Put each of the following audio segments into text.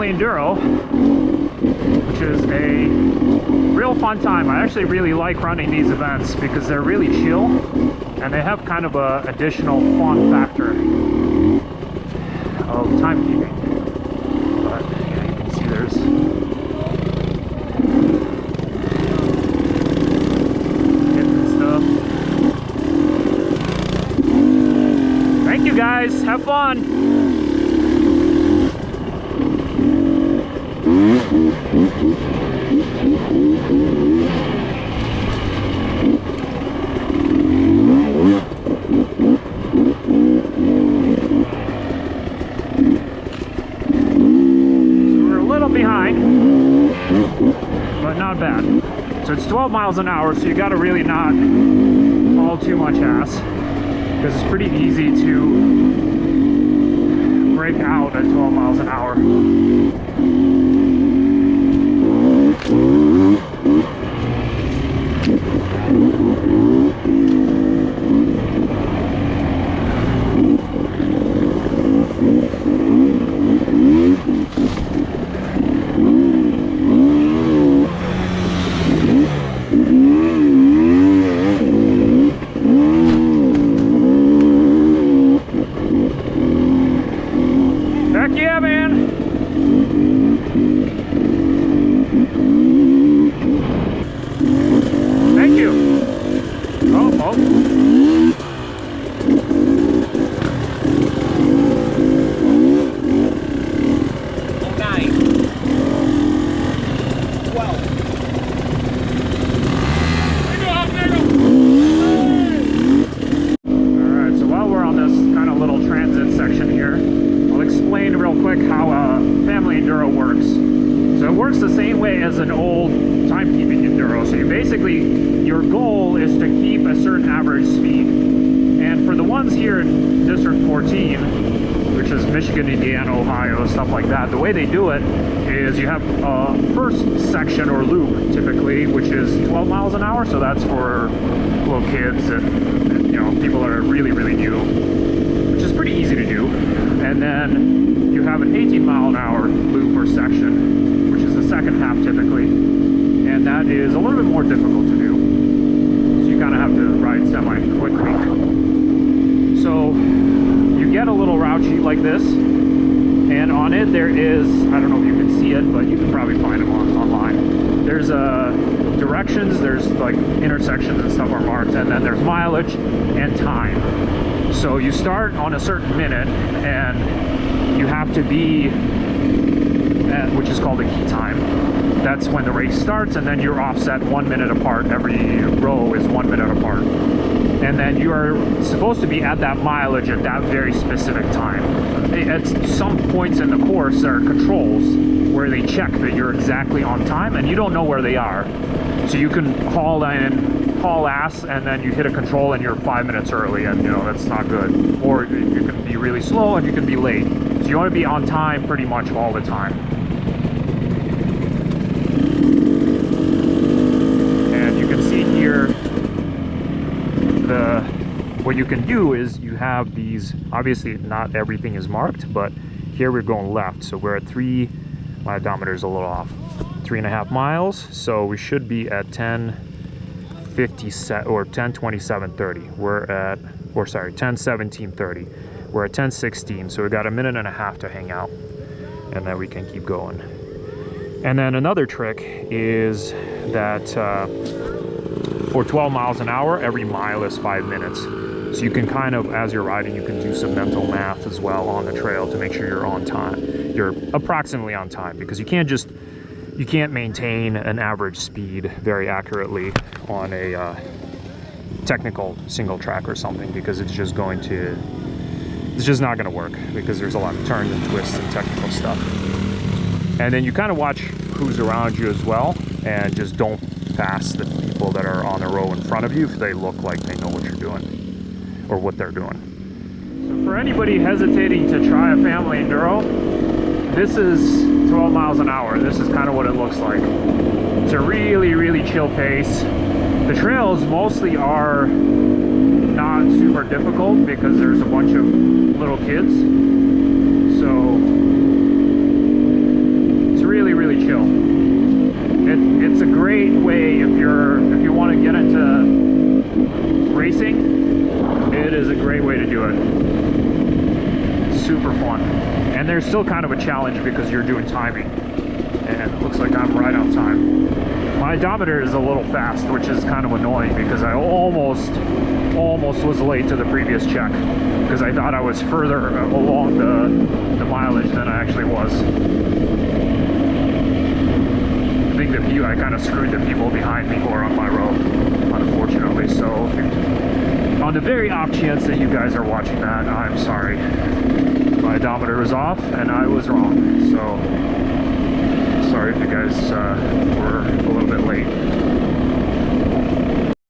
Family Enduro, which is a real fun time. I actually really like running these events because they're really chill and they have kind of a additional fun factor of timekeeping. But yeah, you can see there's different stuff. Thank you guys, have fun. Behind, but not bad. So it's 12 miles an hour, so you got to really not haul too much ass because it's pretty easy to break out at 12 miles an hour. Yeah, man. Thank you. Oh. 9. 12. Alright, so while we're on this kind of little transit section here, I'll explain real quick how Family Enduro works. So it works the same way as an old timekeeping Enduro. So you basically, your goal is to keep a certain average speed. And for the ones here in District 14, which is Michigan, Indiana, Ohio, stuff like that, the way they do it is you have a first section or loop typically, which is 12 miles an hour. So that's for little kids and you know, people that are really, really new, which is pretty easy to do. And then you have an 18 mile an hour loop or section, which is the second half typically, and that is a little bit more difficult to do. So you kind of have to ride semi-quickly. So you get a little route sheet like this, and on it there is, I don't know if you can see it, but you can probably find them online. There's directions, there's like intersections and stuff are marked, and then there's mileage and time. So you start on a certain minute and you have to be at, which is called a key time. That's when the race starts, and then you're offset 1 minute apart. Every row is 1 minute apart. And then you are supposed to be at that mileage at that very specific time. At some points in the course, there are controls where they check that you're exactly on time, and you don't know where they are. So you can haul ass, and then you hit a control and you're 5 minutes early, and you know that's not good. Or you can be really slow and you can be late. So you want to be on time pretty much all the time. And you can see here what you can do is you have these, obviously not everything is marked, but here we're going left, so we're at my odometer's a little off, 3.5 miles, so we should be at 10:57 or 10:27:30. We're at, or sorry, 10:17:30. We're at 10:16, so we got a minute and a half to hang out, and then we can keep going. And then another trick is that for 12 miles an hour, every mile is 5 minutes. So you can kind of, as you're riding, you can do some mental math as well on the trail to make sure you're on time. You're approximately on time, because you can't maintain an average speed very accurately on a technical single track or something, because it's just not going to work, because there's a lot of turns and twists and technical stuff. And then you kind of watch who's around you as well, and just don't pass the people that are on the row in front of you if they look like they know what you're doing or what they're doing. So for anybody hesitating to try a Family Enduro, this is 12 miles an hour. This is kind of what it looks like. It's a really, really chill pace. The trails mostly are not super difficult because there's a bunch of little kids. So really chill. It's a great way if you want to get into racing. It is a great way to do it. Super fun, and there's still kind of a challenge because you're doing timing, and it looks like I'm right on time. My odometer is a little fast, which is kind of annoying because I almost was late to the previous check because I thought I was further along the mileage than I actually was. I think I kind of screwed the people behind me who are on my road, unfortunately. So on the very off chance that you guys are watching that, I'm sorry. My odometer was off and I was wrong. So sorry if you guys were a little bit late.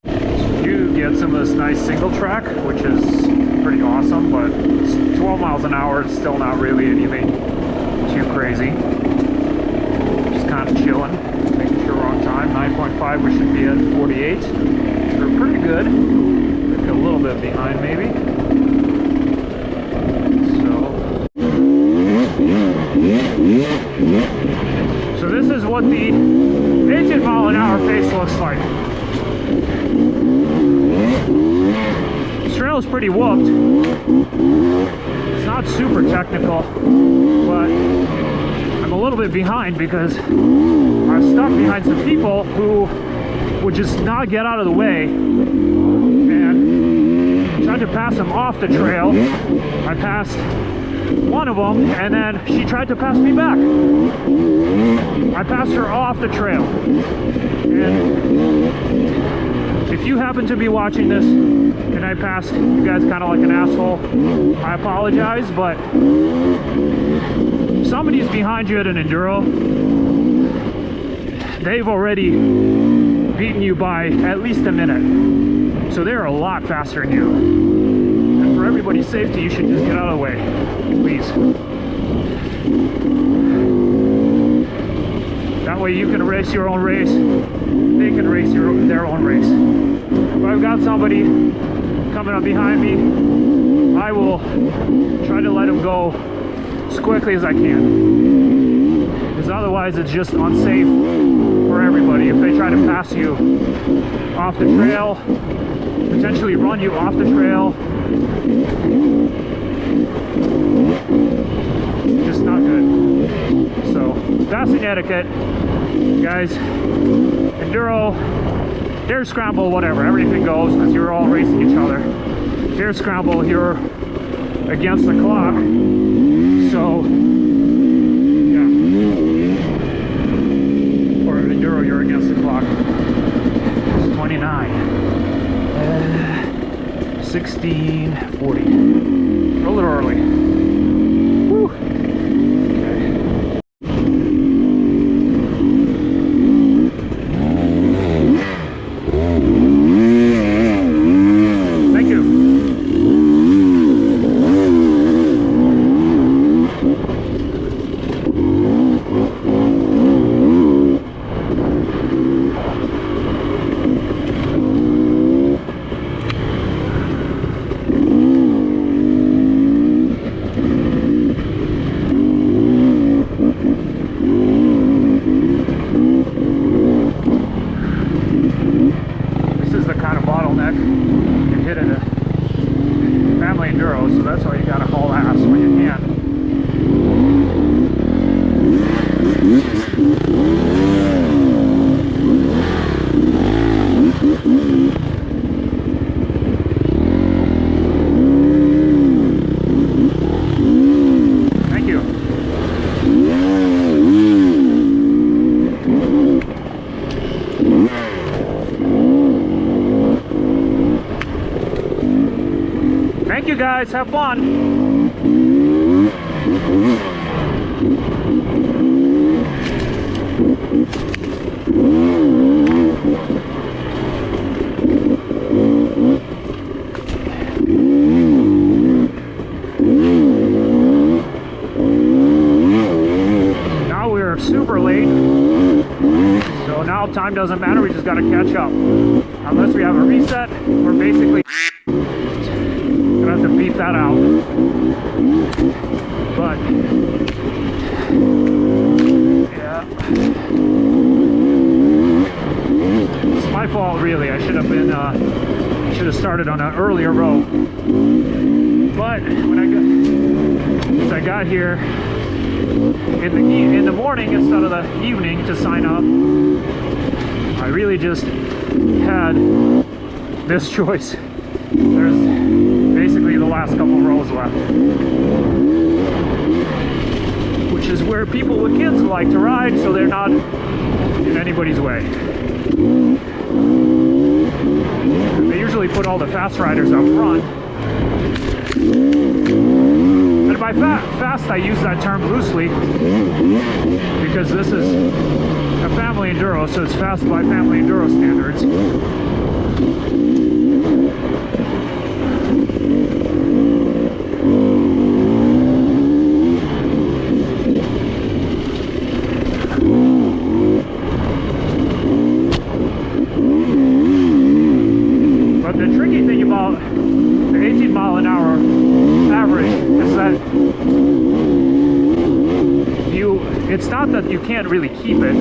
So you get some of this nice single track, which is pretty awesome, but it's 12 miles an hour. It's still not really anything too crazy. Just kind of chilling, making sure we're on time. 9.5, we should be at 48. We're pretty good. Maybe a little bit behind, maybe. So this is what the 18 mile an hour pace looks like. This trail is pretty whooped. It's not super technical, but I'm a little bit behind because I'm stuck behind some people who would just not get out of the way, and tried to pass them off the trail. I passed one of them, and then she tried to pass me back. I passed her off the trail. And if you happen to be watching this and I passed you guys kind of like an asshole, I apologize, but if somebody's behind you at an enduro, they've already beaten you by at least a minute. So they're a lot faster than you. And for everybody's safety, you should just get out of the way, please. That way you can race your own race, they can race their own race. If I've got somebody coming up behind me, I will try to let them go as quickly as I can. Because otherwise it's just unsafe for everybody. If they try to pass you off the trail, potentially run you off the trail, just not good. So passing etiquette, guys. Enduro, dare scramble, whatever, everything goes because you're all racing each other. Dare scramble, you're against the clock, so yeah. Or enduro, you're against the clock. It's 29, 16:40. A little early. Woo. So that's why you gotta haul ass when you can. Thank you. Thank you guys, have fun. Now we're super late, so now time doesn't matter, we just gotta catch up. Unless we have a reset, we're basically gonna have to beat that out. But yeah, It's my fault, really. I should have been, should have started on an earlier row. But when as I got here in the morning instead of the evening to sign up, I really just had this choice. There's basically the last couple rows left, which is where people with kids like to ride, so they're not in anybody's way. They usually put all the fast riders up front. And by fast, I use that term loosely because this is a family enduro, so it's fast by family enduro standards. But the tricky thing about the 18 mile an hour average is that it's not that you can't really keep it,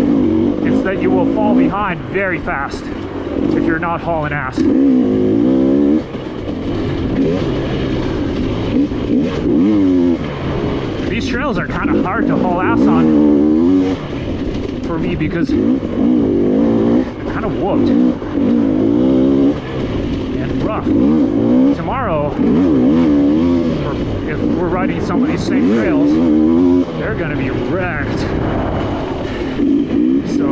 it's that you will fall behind very fast if you're not hauling ass. These trails are kind of hard to haul ass on for me because they're kind of whooped and rough. Tomorrow, if we're riding some of these same trails, they're gonna be wrecked. So,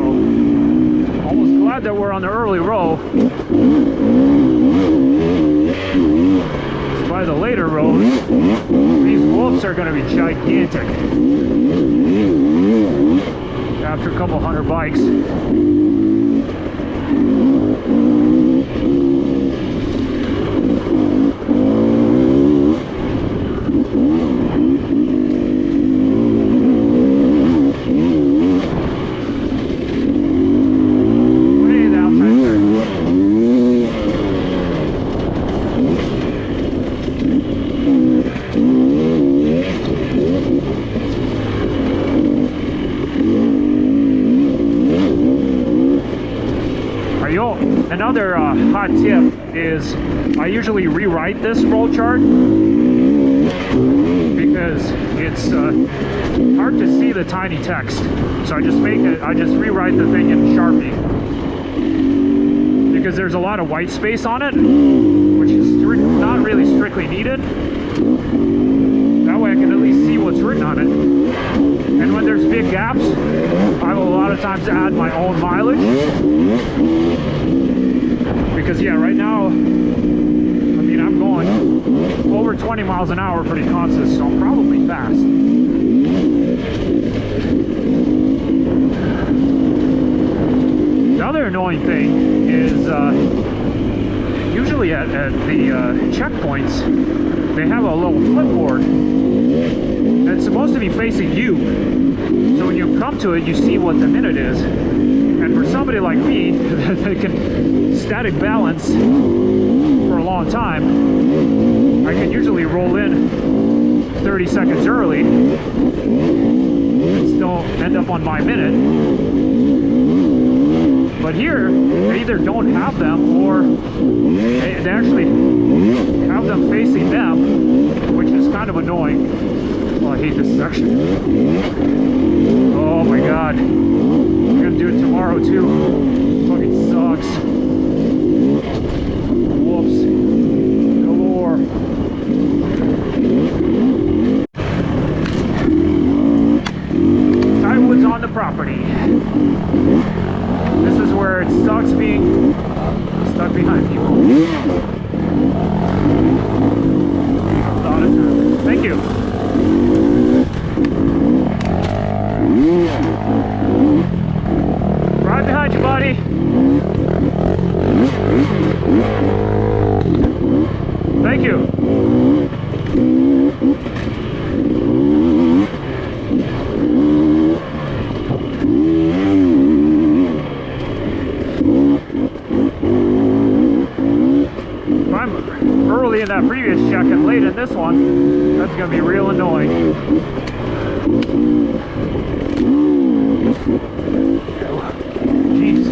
almost glad that we're on the early row. By the later rows, these whoops are gonna be gigantic. After a couple hundred bikes. Another hot tip is I usually rewrite this roll chart because it's hard to see the tiny text. So I just rewrite the thing in Sharpie because there's a lot of white space on it, which is not really strictly needed. That way I can at least see what's written on it. And when there's big gaps, I will a lot of times add my own mileage. Because yeah, right now, I mean, I'm going over 20 miles an hour pretty constant, so I'm probably fast. The other annoying thing is usually at the checkpoints, they have a little flipboard that's supposed to be facing you. So when you come to it, you see what the minute is. And for somebody like me that can static balance for a long time, I can usually roll in 30 seconds early and still end up on my minute. But here, they either don't have them or they actually have them facing them, which is kind of annoying. Oh, I hate this section. Oh my god. I'm gonna do it tomorrow too. Fucking sucks. Whoops. Galore. Tidewood's on the property. This is where it sucks being stuck behind people. Thank you. Right behind you, buddy. Thank you. If I'm early in that previous check and late in this one, that's going to be real annoying. Jeez.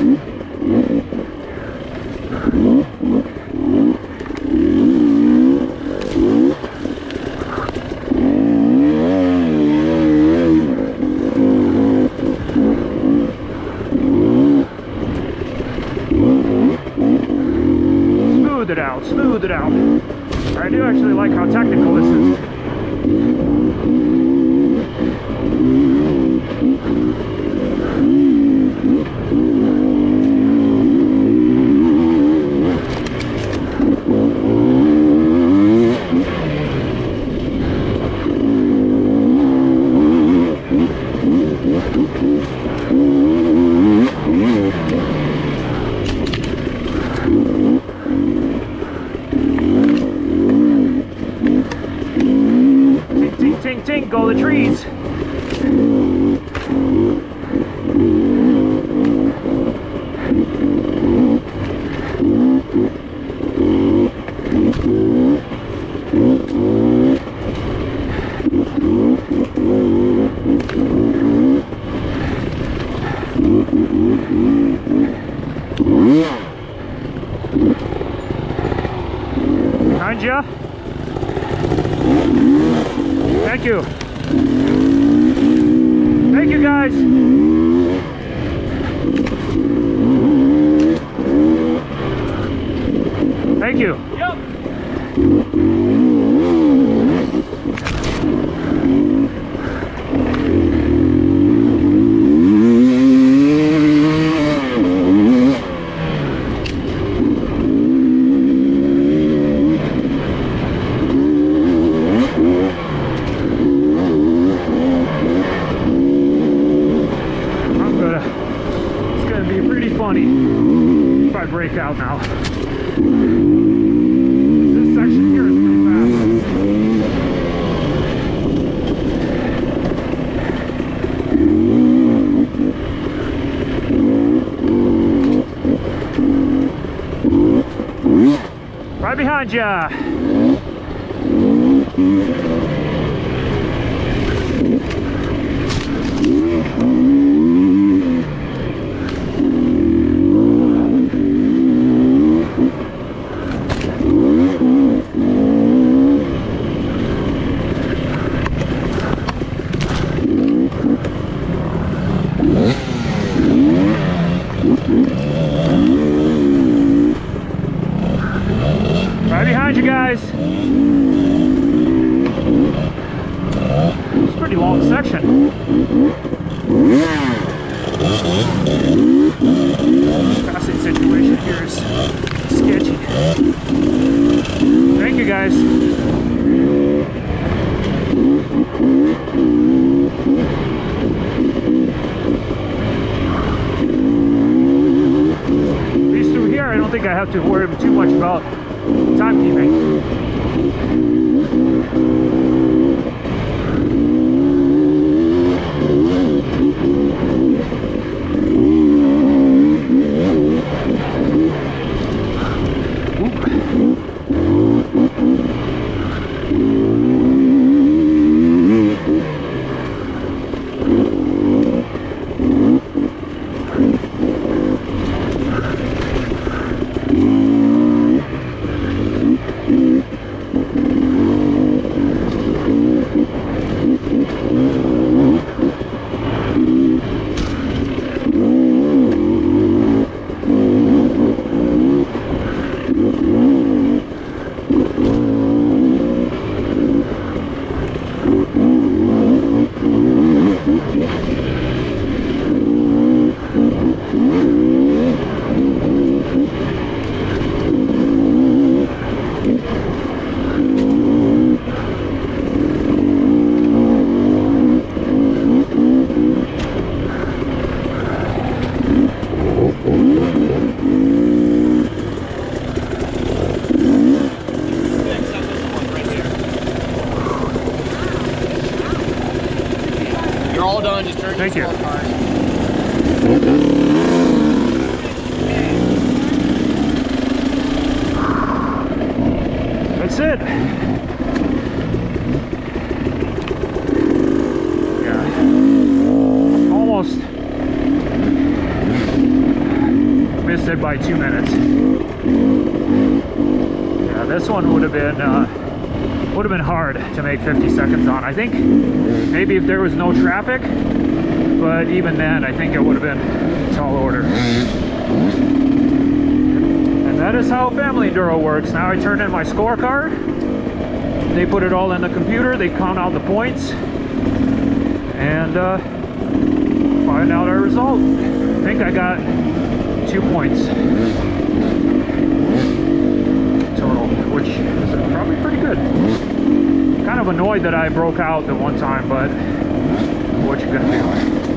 Smooth it out, smooth it out. I do actually like how technical this is. Tink, tink, go the trees. Behind ya. Thank you. Thank you, guys. Thank you. Yep. Funny if I break out now. This section here is pretty fast. Right behind ya. Right behind you guys. It's a pretty long section. Passing situation here is sketchy. Thank you guys. At least through here, I don't think I have to worry too much about timekeeping. You're all done, just turn Thank you. That's it. Yeah. Almost by 2 minutes. Yeah, this one would have been hard to make 50 seconds on. I think maybe if there was no traffic, but even then, I think it would have been a tall order. And that is how Family Enduro works. Now I turn in my scorecard. They put it all in the computer. They count out the points and find out our result. I think I got 2 points total, which is probably pretty good. Kind of annoyed that I broke out the one time, but what you gonna do?